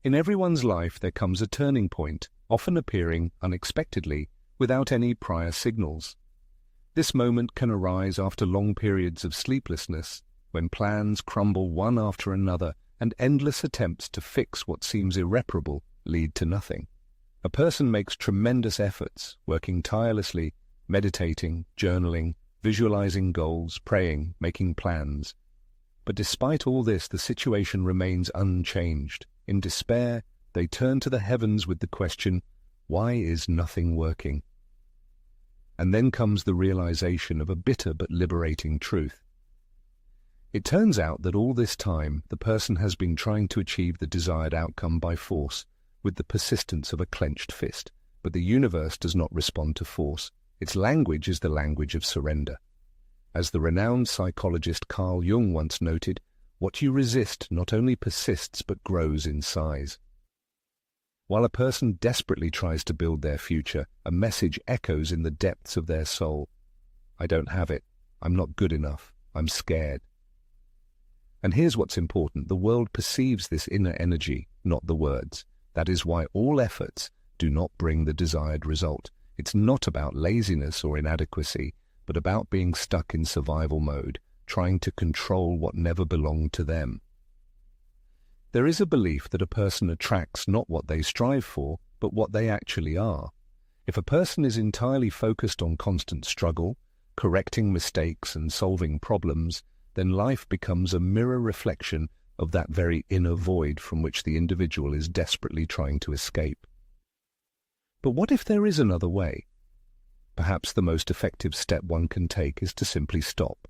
In everyone's life there comes a turning point, often appearing unexpectedly, without any prior signals. This moment can arise after long periods of sleeplessness, when plans crumble one after another and endless attempts to fix what seems irreparable lead to nothing. A person makes tremendous efforts, working tirelessly, meditating, journaling, visualizing goals, praying, making plans. But despite all this, the situation remains unchanged. In despair, they turn to the heavens with the question, why is nothing working? And then comes the realization of a bitter but liberating truth. It turns out that all this time, the person has been trying to achieve the desired outcome by force, with the persistence of a clenched fist. But the universe does not respond to force. Its language is the language of surrender. As the renowned psychologist Jung once noted, what you resist not only persists but grows in size. While a person desperately tries to build their future, a message echoes in the depths of their soul. I don't have it. I'm not good enough. I'm scared. And here's what's important. The world perceives this inner energy, not the words. That is why all efforts do not bring the desired result. It's not about laziness or inadequacy, but about being stuck in survival mode, trying to control what never belonged to them. There is a belief that a person attracts not what they strive for, but what they actually are. If a person is entirely focused on constant struggle, correcting mistakes and solving problems, then life becomes a mirror reflection of that very inner void from which the individual is desperately trying to escape. But what if there is another way? Perhaps the most effective step one can take is to simply stop.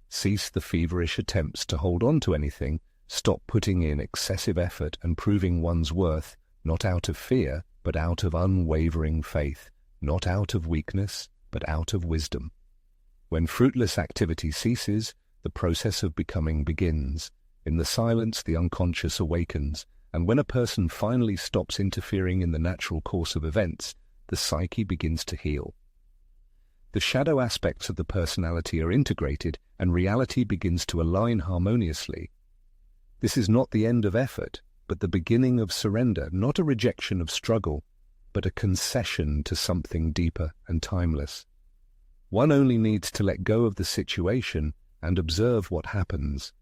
Cease the feverish attempts to hold on to anything, stop putting in excessive effort and proving one's worth, not out of fear, but out of unwavering faith, not out of weakness, but out of wisdom. When fruitless activity ceases, the process of becoming begins. In the silence, the unconscious awakens, and when a person finally stops interfering in the natural course of events, the psyche begins to heal. The shadow aspects of the personality are integrated, and reality begins to align harmoniously. This is not the end of effort, but the beginning of surrender, not a rejection of struggle, but a concession to something deeper and timeless. One only needs to let go of the situation and observe what happens.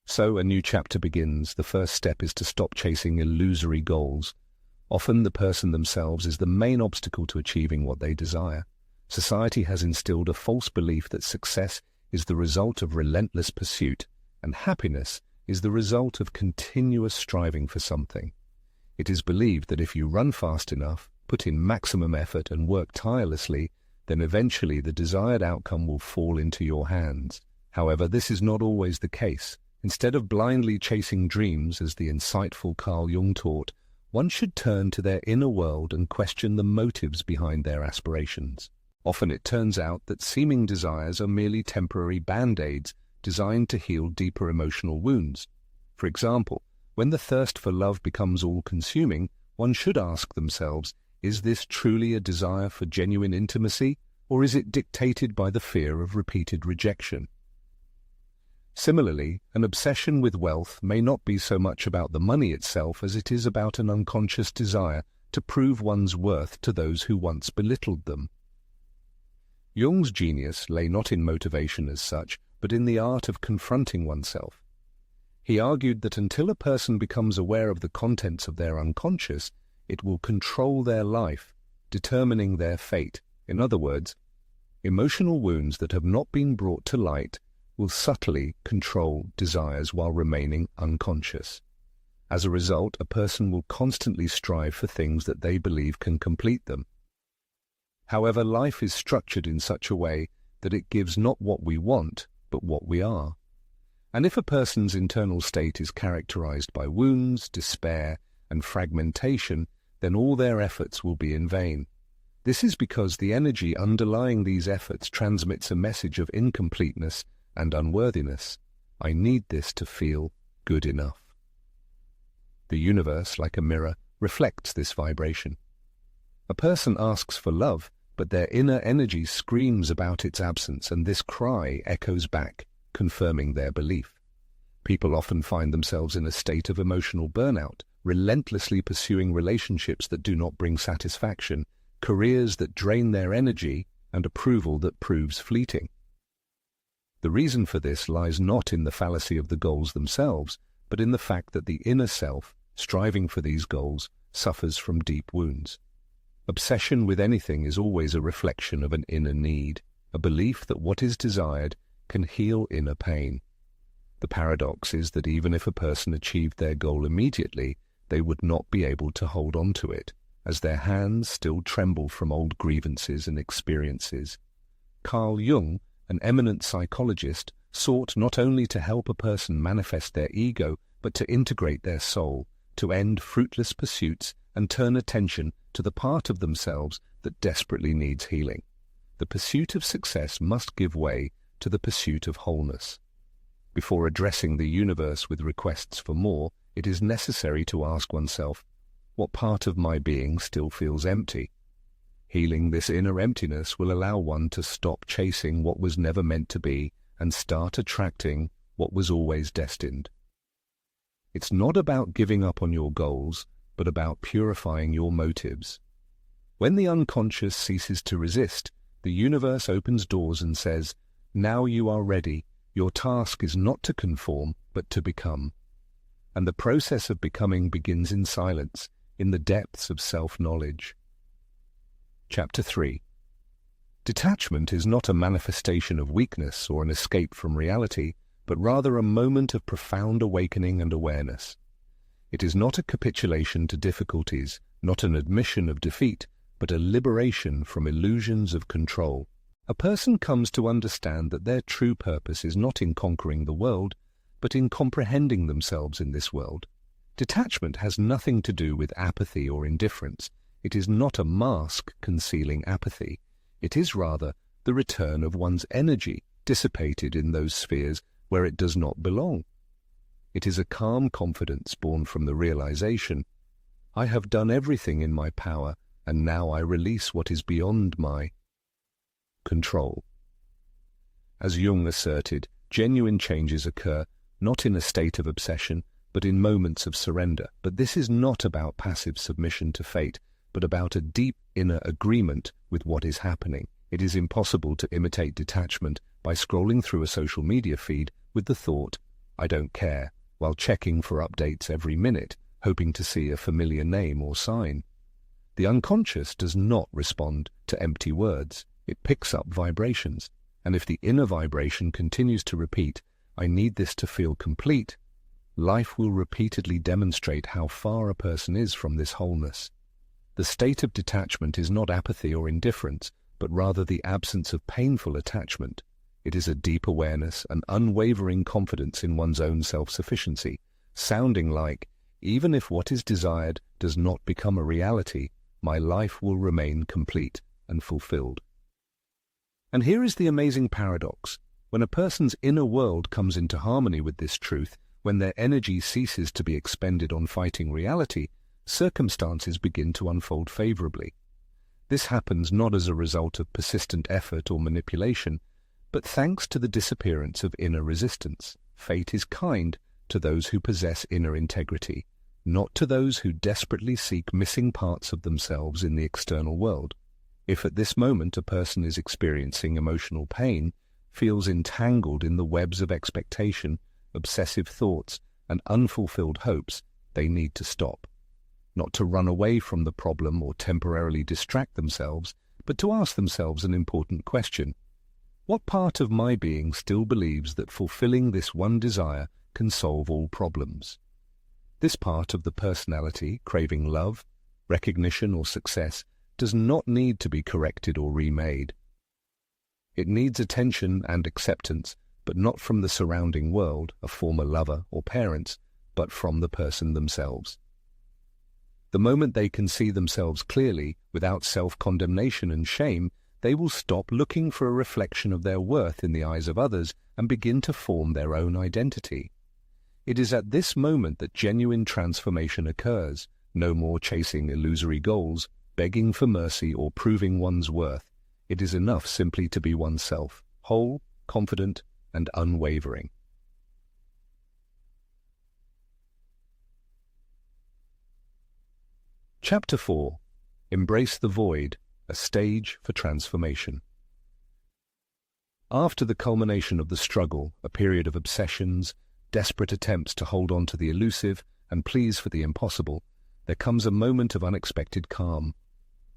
So a new chapter begins. The first step is to stop chasing illusory goals. Often the person themselves is the main obstacle to achieving what they desire. Society has instilled a false belief that success is the result of relentless pursuit, and happiness is the result of continuous striving for something. It is believed that if you run fast enough, put in maximum effort and work tirelessly, then eventually the desired outcome will fall into your hands. However, this is not always the case. Instead of blindly chasing dreams, as the insightful Jung taught, one should turn to their inner world and question the motives behind their aspirations. Often it turns out that seeming desires are merely temporary band-aids designed to heal deeper emotional wounds. For example, when the thirst for love becomes all-consuming, one should ask themselves, is this truly a desire for genuine intimacy, or is it dictated by the fear of repeated rejection? Similarly, an obsession with wealth may not be so much about the money itself as it is about an unconscious desire to prove one's worth to those who once belittled them. Jung's genius lay not in motivation as such, but in the art of confronting oneself. He argued that until a person becomes aware of the contents of their unconscious, it will control their life, determining their fate. In other words, emotional wounds that have not been brought to light will subtly control desires while remaining unconscious. As a result, a person will constantly strive for things that they believe can complete them. However, life is structured in such a way that it gives not what we want, but what we are. And if a person's internal state is characterized by wounds, despair, and fragmentation, then all their efforts will be in vain. This is because the energy underlying these efforts transmits a message of incompleteness and unworthiness. I need this to feel good enough. The universe, like a mirror, reflects this vibration. A person asks for love, but their inner energy screams about its absence, and this cry echoes back, confirming their belief. People often find themselves in a state of emotional burnout, relentlessly pursuing relationships that do not bring satisfaction, careers that drain their energy, and approval that proves fleeting. The reason for this lies not in the fallacy of the goals themselves, but in the fact that the inner self, striving for these goals, suffers from deep wounds. Obsession with anything is always a reflection of an inner need, a belief that what is desired can heal inner pain. The paradox is that even if a person achieved their goal immediately, they would not be able to hold on to it, as their hands still tremble from old grievances and experiences. Carl Jung, an eminent psychologist, sought not only to help a person manifest their ego, but to integrate their soul, to end fruitless pursuits and turn attention to the part of themselves that desperately needs healing. The pursuit of success must give way to the pursuit of wholeness. Before addressing the universe with requests for more, it is necessary to ask oneself, what part of my being still feels empty? Healing this inner emptiness will allow one to stop chasing what was never meant to be and start attracting what was always destined. It's not about giving up on your goals, but about purifying your motives. When the unconscious ceases to resist, the universe opens doors and says, "Now you are ready. Your task is not to conform, but to become." And the process of becoming begins in silence, in the depths of self-knowledge. Chapter 3. Detachment is not a manifestation of weakness or an escape from reality, but rather a moment of profound awakening and awareness. It is not a capitulation to difficulties, not an admission of defeat, but a liberation from illusions of control. A person comes to understand that their true purpose is not in conquering the world, but in comprehending themselves in this world. Detachment has nothing to do with apathy or indifference. It is not a mask concealing apathy. It is rather the return of one's energy dissipated in those spheres where it does not belong. It is a calm confidence born from the realization, I have done everything in my power, and now I release what is beyond my control. As Jung asserted, genuine changes occur not in a state of obsession, but in moments of surrender. But this is not about passive submission to fate, but about a deep inner agreement with what is happening. It is impossible to imitate detachment by scrolling through a social media feed with the thought, I don't care, while checking for updates every minute, hoping to see a familiar name or sign. The unconscious does not respond to empty words. It picks up vibrations, and if the inner vibration continues to repeat, I need this to feel complete, life will repeatedly demonstrate how far a person is from this wholeness. The state of detachment is not apathy or indifference, but rather the absence of painful attachment. It is a deep awareness, an unwavering confidence in one's own self-sufficiency, sounding like, even if what is desired does not become a reality, my life will remain complete and fulfilled. And here is the amazing paradox. When a person's inner world comes into harmony with this truth, when their energy ceases to be expended on fighting reality, circumstances begin to unfold favorably. This happens not as a result of persistent effort or manipulation, but thanks to the disappearance of inner resistance. Fate is kind to those who possess inner integrity, not to those who desperately seek missing parts of themselves in the external world. If at this moment a person is experiencing emotional pain, feels entangled in the webs of expectation, obsessive thoughts, and unfulfilled hopes, they need to stop. Not to run away from the problem or temporarily distract themselves, but to ask themselves an important question. What part of my being still believes that fulfilling this one desire can solve all problems? This part of the personality, craving love, recognition, or success, does not need to be corrected or remade. It needs attention and acceptance, but not from the surrounding world, a former lover or parents, but from the person themselves. The moment they can see themselves clearly, without self-condemnation and shame, they will stop looking for a reflection of their worth in the eyes of others and begin to form their own identity. It is at this moment that genuine transformation occurs, no more chasing illusory goals, begging for mercy or proving one's worth. It is enough simply to be oneself, whole, confident, and unwavering. Chapter 4. Embrace the Void, a Stage for Transformation. After the culmination of the struggle, a period of obsessions, desperate attempts to hold on to the elusive, and pleas for the impossible, there comes a moment of unexpected calm.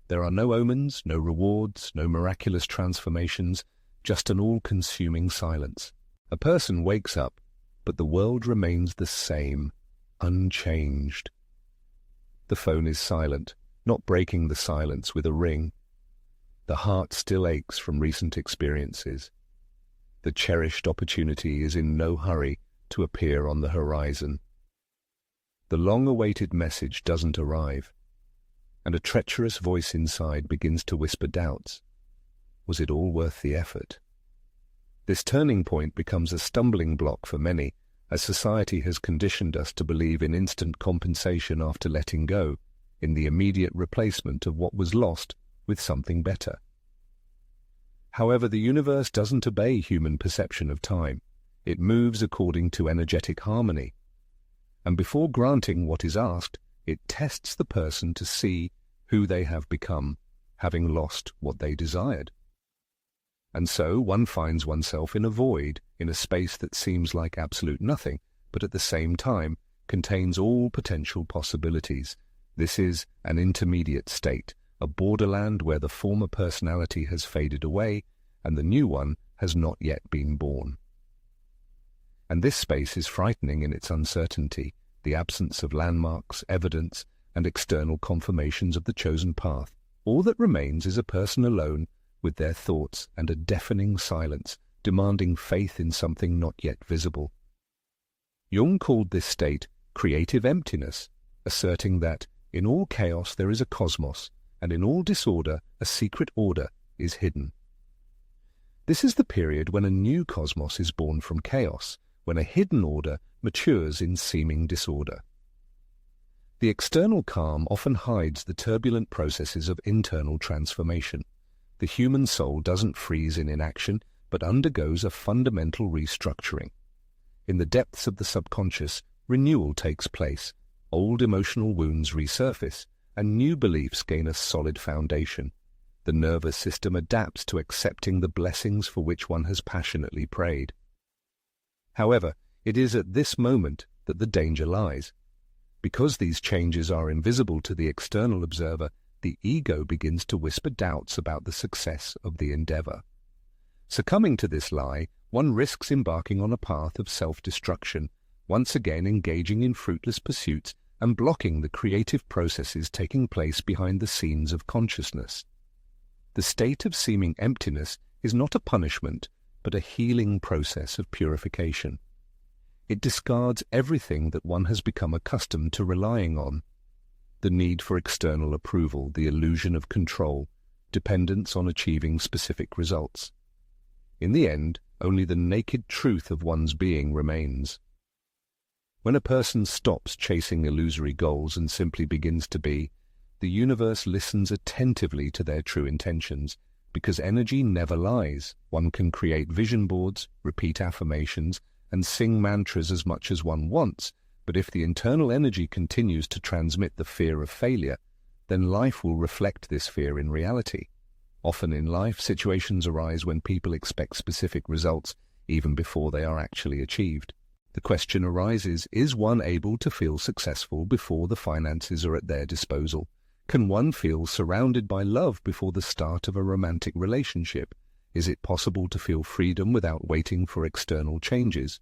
There are no omens, no rewards, no miraculous transformations, just an all-consuming silence. A person wakes up, but the world remains the same, unchanged. The phone is silent, not breaking the silence with a ring. The heart still aches from recent experiences. The cherished opportunity is in no hurry to appear on the horizon. The long-awaited message doesn't arrive, and a treacherous voice inside begins to whisper doubts. Was it all worth the effort? This turning point becomes a stumbling block for many, as society has conditioned us to believe in instant compensation after letting go, in the immediate replacement of what was lost with something better. However, the universe doesn't obey human perception of time. It moves according to energetic harmony. And before granting what is asked, it tests the person to see who they have become, having lost what they desired. And so one finds oneself in a void, in a space that seems like absolute nothing, but at the same time contains all potential possibilities. This is an intermediate state, a borderland where the former personality has faded away and the new one has not yet been born. And this space is frightening in its uncertainty, the absence of landmarks, evidence, and external confirmations of the chosen path. All that remains is a person alone with their thoughts and a deafening silence, demanding faith in something not yet visible. Jung called this state creative emptiness, asserting that in all chaos there is a cosmos, and in all disorder a secret order is hidden. This is the period when a new cosmos is born from chaos, when a hidden order matures in seeming disorder. The external calm often hides the turbulent processes of internal transformation. The human soul doesn't freeze in inaction, but undergoes a fundamental restructuring. In the depths of the subconscious, renewal takes place, old emotional wounds resurface, and new beliefs gain a solid foundation. The nervous system adapts to accepting the blessings for which one has passionately prayed. However, it is at this moment that the danger lies. Because these changes are invisible to the external observer, the ego begins to whisper doubts about the success of the endeavor. Succumbing to this lie, one risks embarking on a path of self-destruction, once again engaging in fruitless pursuits and blocking the creative processes taking place behind the scenes of consciousness. The state of seeming emptiness is not a punishment, but a healing process of purification. It discards everything that one has become accustomed to relying on. The need for external approval, the illusion of control, dependence on achieving specific results. In the end, only the naked truth of one's being remains. When a person stops chasing illusory goals and simply begins to be, the universe listens attentively to their true intentions. Because energy never lies, one can create vision boards, repeat affirmations, and sing mantras as much as one wants, but if the internal energy continues to transmit the fear of failure, then life will reflect this fear in reality. Often in life, situations arise when people expect specific results even before they are actually achieved. The question arises, is one able to feel successful before the finances are at their disposal? Can one feel surrounded by love before the start of a romantic relationship? Is it possible to feel freedom without waiting for external changes?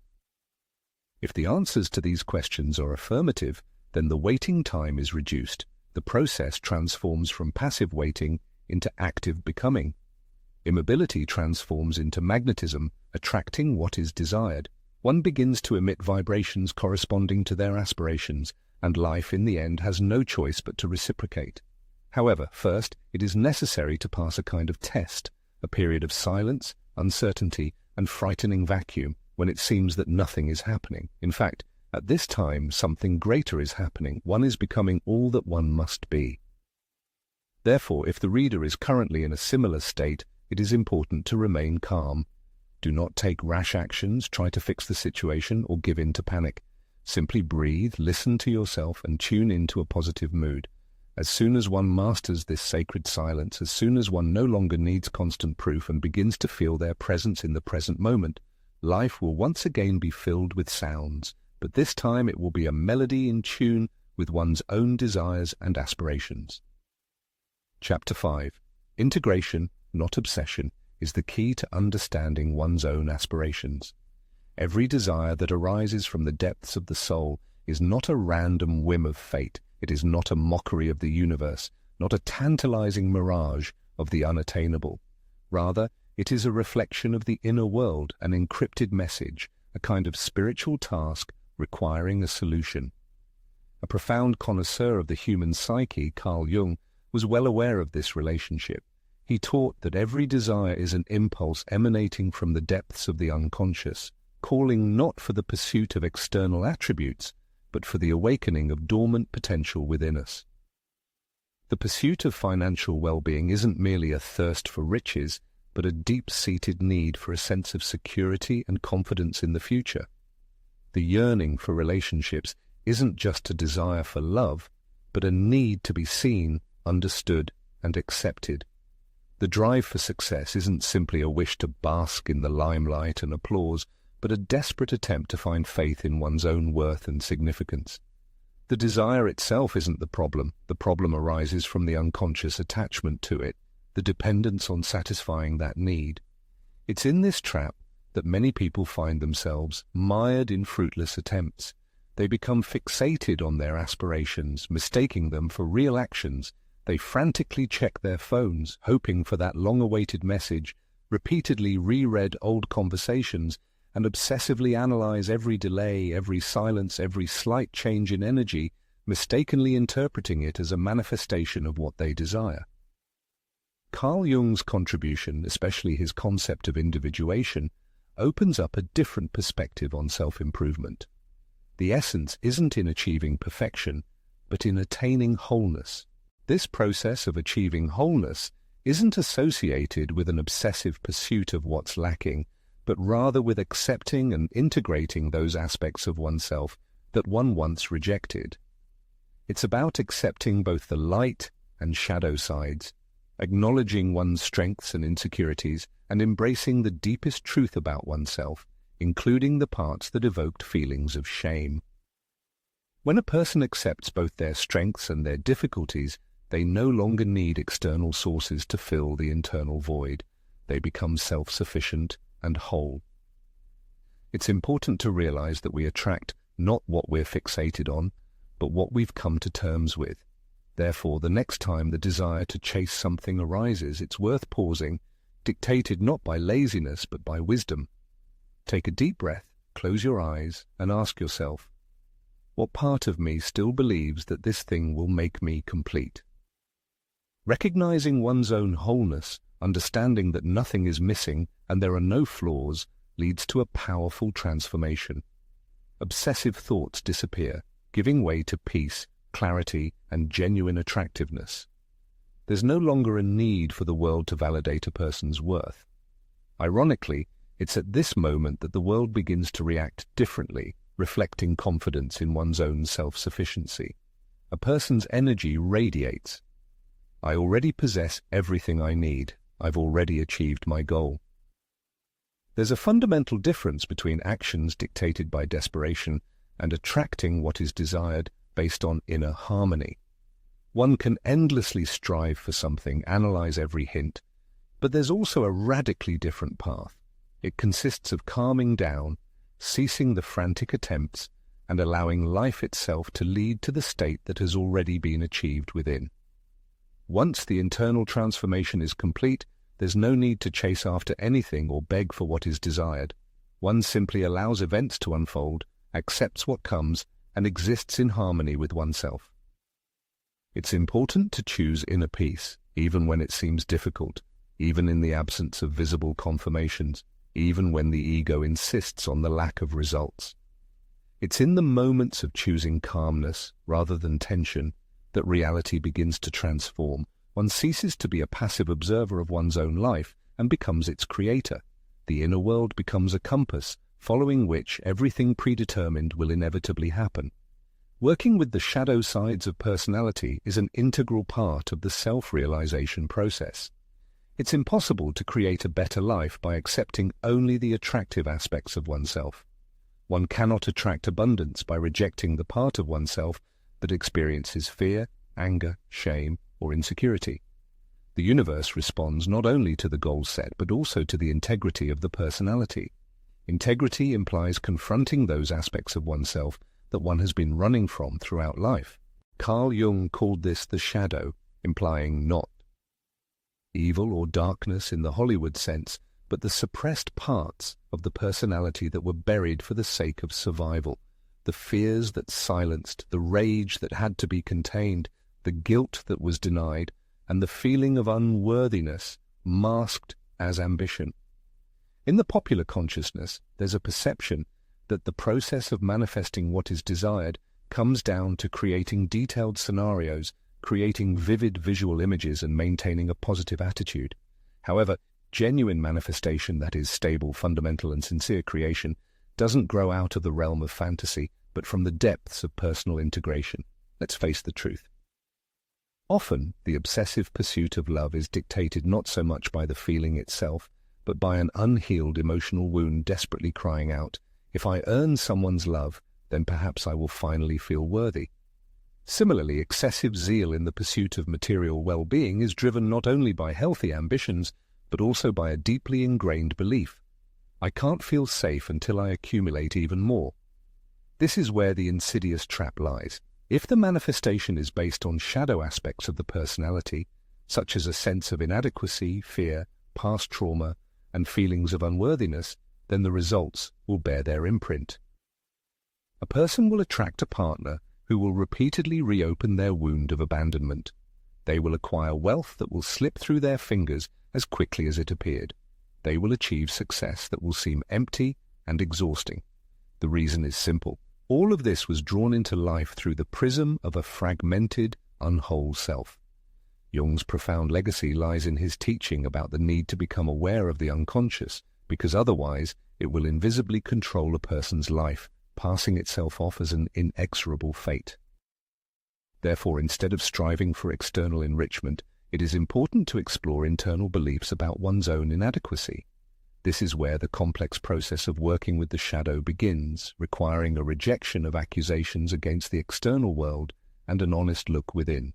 If the answers to these questions are affirmative, then the waiting time is reduced. The process transforms from passive waiting into active becoming. Immobility transforms into magnetism, attracting what is desired. One begins to emit vibrations corresponding to their aspirations, and life in the end has no choice but to reciprocate. However, first, it is necessary to pass a kind of test, a period of silence, uncertainty, and frightening vacuum when it seems that nothing is happening. In fact, at this time, something greater is happening. One is becoming all that one must be. Therefore, if the reader is currently in a similar state, it is important to remain calm. Do not take rash actions, try to fix the situation, or give in to panic. Simply breathe, listen to yourself, and tune into a positive mood. As soon as one masters this sacred silence, as soon as one no longer needs constant proof and begins to feel their presence in the present moment, life will once again be filled with sounds, but this time it will be a melody in tune with one's own desires and aspirations. Chapter 5. Integration, not obsession, is the key to understanding one's own aspirations. Every desire that arises from the depths of the soul is not a random whim of fate. It is not a mockery of the universe, not a tantalizing mirage of the unattainable. Rather, it is a reflection of the inner world, an encrypted message, a kind of spiritual task requiring a solution. A profound connoisseur of the human psyche, Jung, was well aware of this relationship. He taught that every desire is an impulse emanating from the depths of the unconscious, calling not for the pursuit of external attributes, but for the awakening of dormant potential within us. The pursuit of financial well-being isn't merely a thirst for riches, but a deep-seated need for a sense of security and confidence in the future. The yearning for relationships isn't just a desire for love, but a need to be seen, understood, and accepted. The drive for success isn't simply a wish to bask in the limelight and applause, but a desperate attempt to find faith in one's own worth and significance. The desire itself isn't the problem arises from the unconscious attachment to it, the dependence on satisfying that need. It's in this trap that many people find themselves mired in fruitless attempts. They become fixated on their aspirations, mistaking them for real actions. They frantically check their phones, hoping for that long-awaited message, repeatedly reread old conversations, and obsessively analyze every delay, every silence, every slight change in energy, mistakenly interpreting it as a manifestation of what they desire. Carl Jung's contribution, especially his concept of individuation, opens up a different perspective on self-improvement. The essence isn't in achieving perfection, but in attaining wholeness. This process of achieving wholeness isn't associated with an obsessive pursuit of what's lacking, but rather with accepting and integrating those aspects of oneself that one once rejected. It's about accepting both the light and shadow sides, acknowledging one's strengths and insecurities, and embracing the deepest truth about oneself, including the parts that evoked feelings of shame. When a person accepts both their strengths and their difficulties, they no longer need external sources to fill the internal void. They become self-sufficient and whole. It's important to realize that we attract not what we're fixated on, but what we've come to terms with. Therefore, the next time the desire to chase something arises, it's worth pausing, dictated not by laziness but by wisdom. Take a deep breath, close your eyes, and ask yourself, what part of me still believes that this thing will make me complete? Recognizing one's own wholeness, understanding that nothing is missing and there are no flaws, leads to a powerful transformation. Obsessive thoughts disappear, giving way to peace, clarity, and genuine attractiveness. There's no longer a need for the world to validate a person's worth. Ironically, it's at this moment that the world begins to react differently, reflecting confidence in one's own self-sufficiency. A person's energy radiates. I already possess everything I need. I've already achieved my goal. There's a fundamental difference between actions dictated by desperation and attracting what is desired based on inner harmony. One can endlessly strive for something, analyze every hint, but there's also a radically different path. It consists of calming down, ceasing the frantic attempts, and allowing life itself to lead to the state that has already been achieved within. Once the internal transformation is complete, there's no need to chase after anything or beg for what is desired. One simply allows events to unfold, accepts what comes, and exists in harmony with oneself. It's important to choose inner peace, even when it seems difficult, even in the absence of visible confirmations, even when the ego insists on the lack of results. It's in the moments of choosing calmness rather than tension that reality begins to transform. One ceases to be a passive observer of one's own life and becomes its creator. The inner world becomes a compass, following which everything predetermined will inevitably happen. Working with the shadow sides of personality is an integral part of the self-realization process. It's impossible to create a better life by accepting only the attractive aspects of oneself. One cannot attract abundance by rejecting the part of oneself that experiences fear, anger, shame, or insecurity. The universe responds not only to the goal set, but also to the integrity of the personality. Integrity implies confronting those aspects of oneself that one has been running from throughout life. Carl Jung called this the shadow, implying not evil or darkness in the Hollywood sense, but the suppressed parts of the personality that were buried for the sake of survival, the fears that silenced, the rage that had to be contained, the guilt that was denied, and the feeling of unworthiness masked as ambition. In the popular consciousness, there's a perception that the process of manifesting what is desired comes down to creating detailed scenarios, creating vivid visual images, and maintaining a positive attitude. However, genuine manifestation, that is, stable, fundamental, and sincere creation, doesn't grow out of the realm of fantasy, but from the depths of personal integration. Let's face the truth. Often, the obsessive pursuit of love is dictated not so much by the feeling itself, but by an unhealed emotional wound desperately crying out, "If I earn someone's love, then perhaps I will finally feel worthy." Similarly, excessive zeal in the pursuit of material well-being is driven not only by healthy ambitions, but also by a deeply ingrained belief: I can't feel safe until I accumulate even more. This is where the insidious trap lies. If the manifestation is based on shadow aspects of the personality, such as a sense of inadequacy, fear, past trauma, and feelings of unworthiness, then the results will bear their imprint. A person will attract a partner who will repeatedly reopen their wound of abandonment. They will acquire wealth that will slip through their fingers as quickly as it appeared. They will achieve success that will seem empty and exhausting. The reason is simple. All of this was drawn into life through the prism of a fragmented, unwhole self. Jung's profound legacy lies in his teaching about the need to become aware of the unconscious, because otherwise it will invisibly control a person's life, passing itself off as an inexorable fate. Therefore, instead of striving for external enrichment, it is important to explore internal beliefs about one's own inadequacy. This is where the complex process of working with the shadow begins, requiring a rejection of accusations against the external world and an honest look within.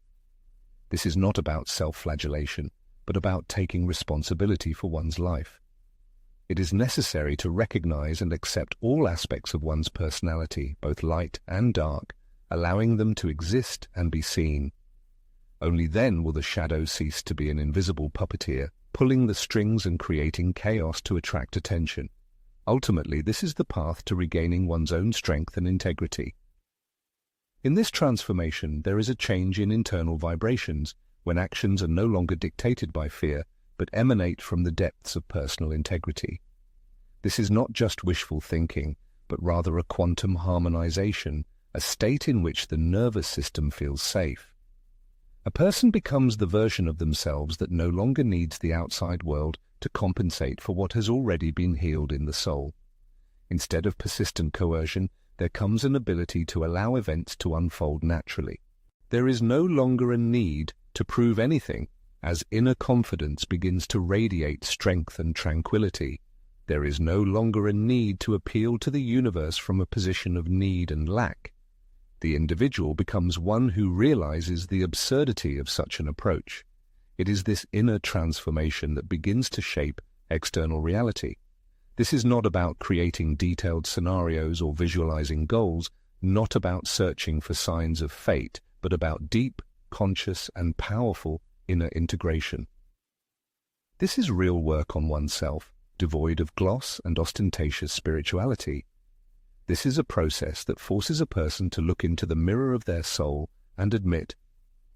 This is not about self-flagellation, but about taking responsibility for one's life. It is necessary to recognize and accept all aspects of one's personality, both light and dark, allowing them to exist and be seen. Only then will the shadow cease to be an invisible puppeteer, pulling the strings and creating chaos to attract attention. Ultimately, this is the path to regaining one's own strength and integrity. In this transformation, there is a change in internal vibrations, when actions are no longer dictated by fear, but emanate from the depths of personal integrity. This is not just wishful thinking, but rather a quantum harmonization, a state in which the nervous system feels safe. A person becomes the version of themselves that no longer needs the outside world to compensate for what has already been healed in the soul. Instead of persistent coercion, there comes an ability to allow events to unfold naturally. There is no longer a need to prove anything, as inner confidence begins to radiate strength and tranquility. There is no longer a need to appeal to the universe from a position of need and lack. The individual becomes one who realizes the absurdity of such an approach. It is this inner transformation that begins to shape external reality. This is not about creating detailed scenarios or visualizing goals, not about searching for signs of fate, but about deep, conscious, and powerful inner integration. This is real work on oneself, devoid of gloss and ostentatious spirituality. This is a process that forces a person to look into the mirror of their soul and admit,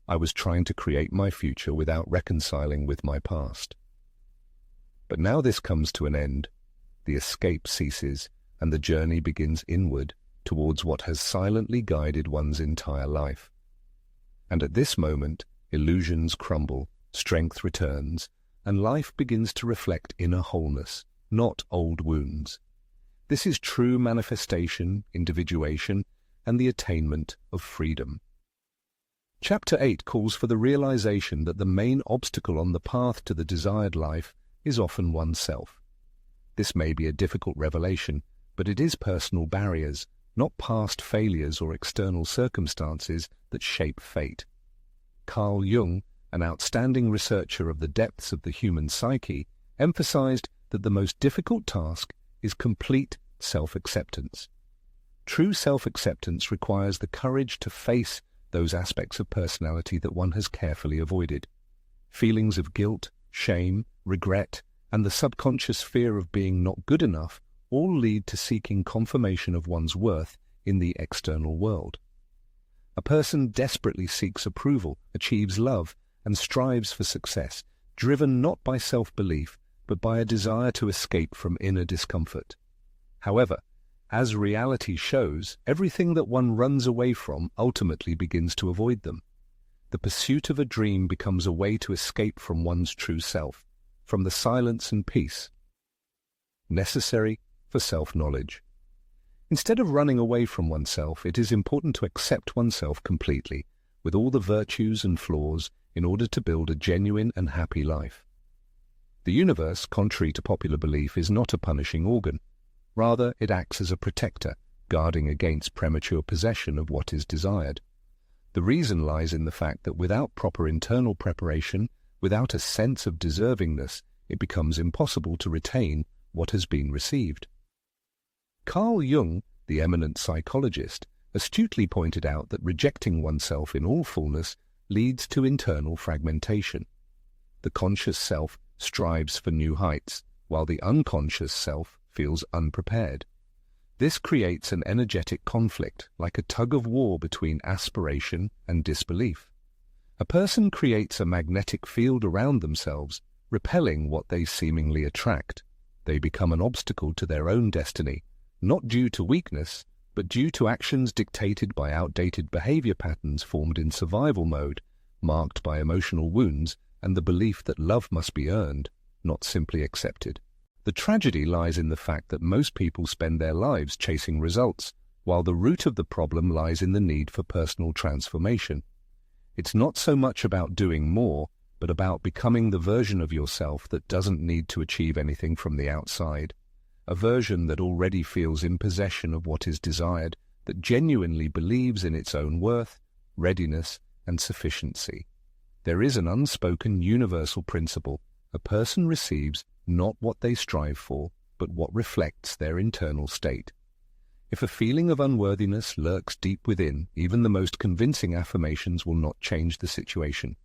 I was trying to create my future without reconciling with my past. But now this comes to an end. The escape ceases, and the journey begins inward towards what has silently guided one's entire life. And at this moment, illusions crumble, strength returns, and life begins to reflect inner wholeness, not old wounds. This is true manifestation, individuation, and the attainment of freedom. Chapter 8 calls for the realization that the main obstacle on the path to the desired life is often oneself. This may be a difficult revelation, but it is personal barriers, not past failures or external circumstances, that shape fate. Carl Jung, an outstanding researcher of the depths of the human psyche, emphasized that the most difficult task is complete self-acceptance. True self-acceptance requires the courage to face those aspects of personality that one has carefully avoided. Feelings of guilt, shame, regret, and the subconscious fear of being not good enough all lead to seeking confirmation of one's worth in the external world. A person desperately seeks approval, achieves love, and strives for success, driven not by self-belief, but by a desire to escape from inner discomfort. However, as reality shows, everything that one runs away from ultimately begins to avoid them. The pursuit of a dream becomes a way to escape from one's true self, from the silence and peace necessary for self-knowledge. Instead of running away from oneself, it is important to accept oneself completely, with all the virtues and flaws, in order to build a genuine and happy life. The universe, contrary to popular belief, is not a punishing organ. Rather, it acts as a protector, guarding against premature possession of what is desired. The reason lies in the fact that without proper internal preparation, without a sense of deservingness, it becomes impossible to retain what has been received. Carl Jung, the eminent psychologist, astutely pointed out that rejecting oneself in all fullness leads to internal fragmentation. The conscious self strives for new heights, while the unconscious self feels unprepared. This creates an energetic conflict, like a tug-of-war between aspiration and disbelief. A person creates a magnetic field around themselves, repelling what they seemingly attract. They become an obstacle to their own destiny, not due to weakness, but due to actions dictated by outdated behavior patterns formed in survival mode, marked by emotional wounds and the belief that love must be earned, not simply accepted. The tragedy lies in the fact that most people spend their lives chasing results, while the root of the problem lies in the need for personal transformation. It's not so much about doing more, but about becoming the version of yourself that doesn't need to achieve anything from the outside. A version that already feels in possession of what is desired, that genuinely believes in its own worth, readiness, and sufficiency. There is an unspoken universal principle. A person receives not what they strive for, but what reflects their internal state. If a feeling of unworthiness lurks deep within, even the most convincing affirmations will not change the situation.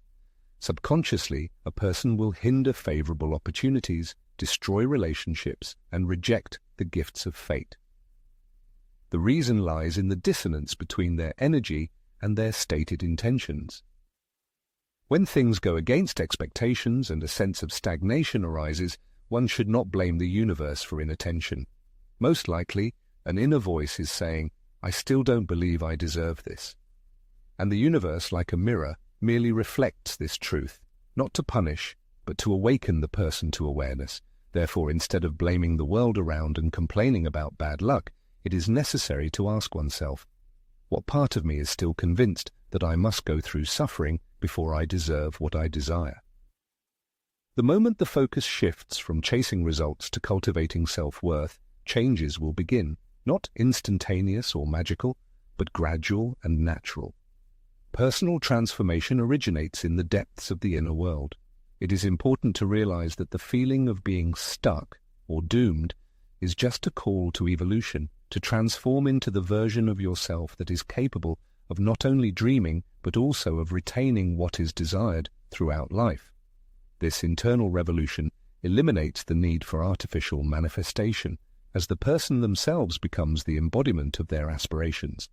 Subconsciously, a person will hinder favorable opportunities, destroy relationships, and reject the gifts of fate. The reason lies in the dissonance between their energy and their stated intentions. When things go against expectations and a sense of stagnation arises, one should not blame the universe for inattention. Most likely, an inner voice is saying, "I still don't believe I deserve this." And the universe, like a mirror, merely reflects this truth, not to punish, but to awaken the person to awareness. Therefore, instead of blaming the world around and complaining about bad luck, it is necessary to ask oneself, what part of me is still convinced that I must go through suffering before I deserve what I desire? The moment the focus shifts from chasing results to cultivating self-worth, changes will begin, not instantaneous or magical, but gradual and natural. Personal transformation originates in the depths of the inner world. It is important to realize that the feeling of being stuck or doomed is just a call to evolution, to transform into the version of yourself that is capable of not only dreaming, but also of retaining what is desired throughout life. This internal revolution eliminates the need for artificial manifestation, as the person themselves becomes the embodiment of their aspirations.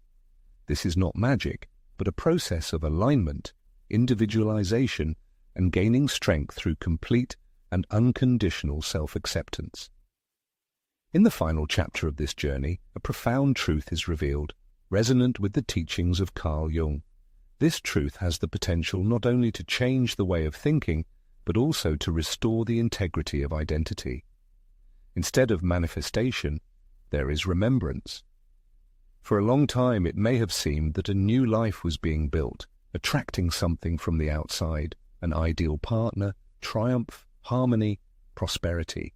This is not magic, but a process of alignment, individualization, and gaining strength through complete and unconditional self-acceptance. In the final chapter of this journey, a profound truth is revealed, resonant with the teachings of Carl Jung. This truth has the potential not only to change the way of thinking, but also to restore the integrity of identity. Instead of manifestation, there is remembrance. For a long time it may have seemed that a new life was being built, attracting something from the outside, an ideal partner, triumph, harmony, prosperity.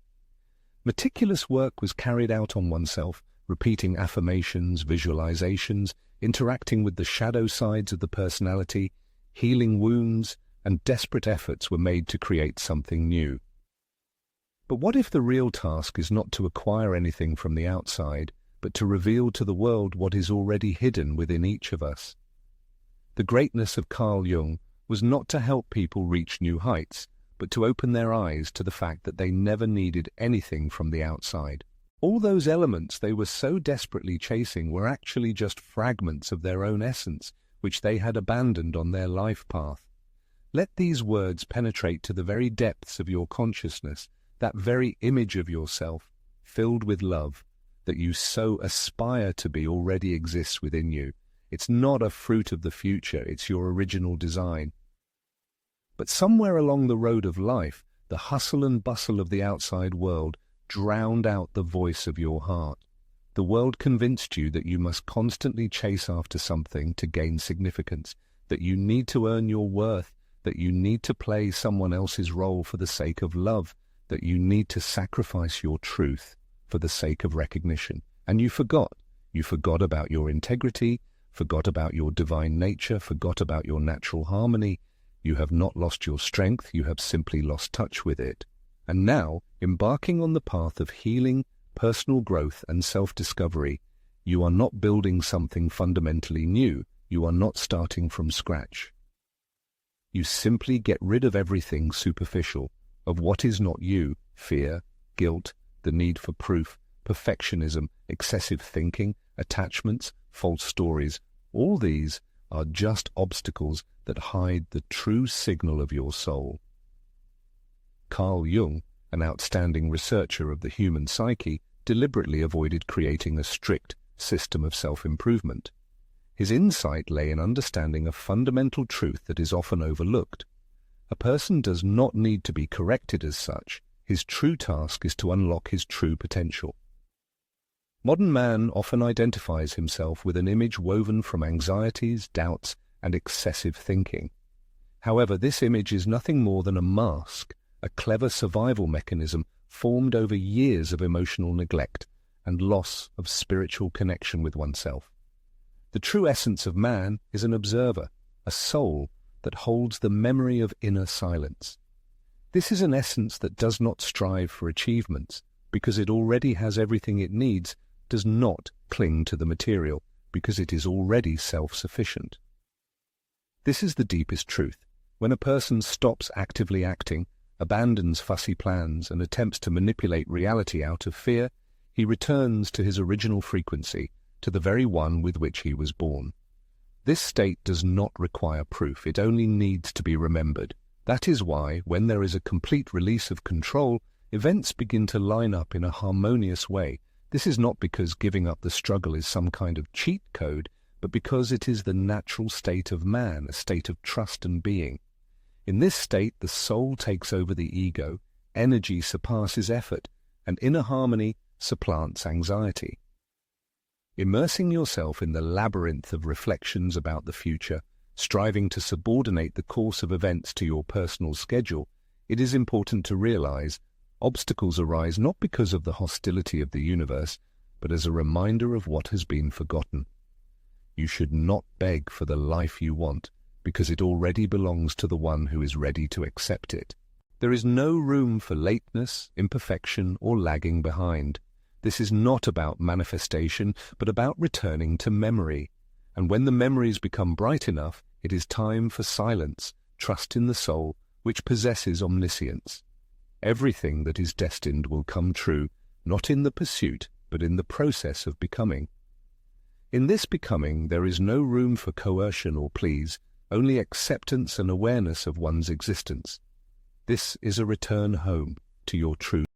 Meticulous work was carried out on oneself, repeating affirmations, visualizations, interacting with the shadow sides of the personality, healing wounds, and desperate efforts were made to create something new. But what if the real task is not to acquire anything from the outside, but to reveal to the world what is already hidden within each of us? The greatness of Carl Jung was not to help people reach new heights, but to open their eyes to the fact that they never needed anything from the outside. All those elements they were so desperately chasing were actually just fragments of their own essence, which they had abandoned on their life path. Let these words penetrate to the very depths of your consciousness, that very image of yourself, filled with love, that you so aspire to be already exists within you. It's not a fruit of the future, it's your original design. But somewhere along the road of life, the hustle and bustle of the outside world drowned out the voice of your heart. The world convinced you that you must constantly chase after something to gain significance, that you need to earn your worth, that you need to play someone else's role for the sake of love, that you need to sacrifice your truth for the sake of recognition. And you forgot. You forgot about your integrity, forgot about your divine nature, forgot about your natural harmony. You have not lost your strength, you have simply lost touch with it. And now, embarking on the path of healing, personal growth and self-discovery, you are not building something fundamentally new, you are not starting from scratch. You simply get rid of everything superficial, of what is not you, fear, guilt, the need for proof, perfectionism, excessive thinking, attachments, false stories. All these are just obstacles that hide the true signal of your soul. Carl Jung, an outstanding researcher of the human psyche, deliberately avoided creating a strict system of self-improvement. His insight lay in understanding a fundamental truth that is often overlooked. A person does not need to be corrected as such. His true task is to unlock his true potential. Modern man often identifies himself with an image woven from anxieties, doubts, and excessive thinking. However, this image is nothing more than a mask, a clever survival mechanism formed over years of emotional neglect and loss of spiritual connection with oneself. The true essence of man is an observer, a soul that holds the memory of inner silence. This is an essence that does not strive for achievements, because it already has everything it needs, does not cling to the material, because it is already self-sufficient. This is the deepest truth. When a person stops actively acting, abandons fussy plans, and attempts to manipulate reality out of fear, he returns to his original frequency, to the very one with which he was born. This state does not require proof, it only needs to be remembered. That is why, when there is a complete release of control, events begin to line up in a harmonious way. This is not because giving up the struggle is some kind of cheat code, but because it is the natural state of man, a state of trust and being. In this state, the soul takes over the ego, energy surpasses effort, and inner harmony supplants anxiety. Immersing yourself in the labyrinth of reflections about the future, striving to subordinate the course of events to your personal schedule, it is important to realize obstacles arise not because of the hostility of the universe, but as a reminder of what has been forgotten. You should not beg for the life you want, because it already belongs to the one who is ready to accept it. There is no room for lateness, imperfection, or lagging behind. This is not about manifestation, but about returning to memory. And when the memories become bright enough, it is time for silence, trust in the soul, which possesses omniscience. Everything that is destined will come true, not in the pursuit, but in the process of becoming. In this becoming, there is no room for coercion or pleas, only acceptance and awareness of one's existence. This is a return home to your true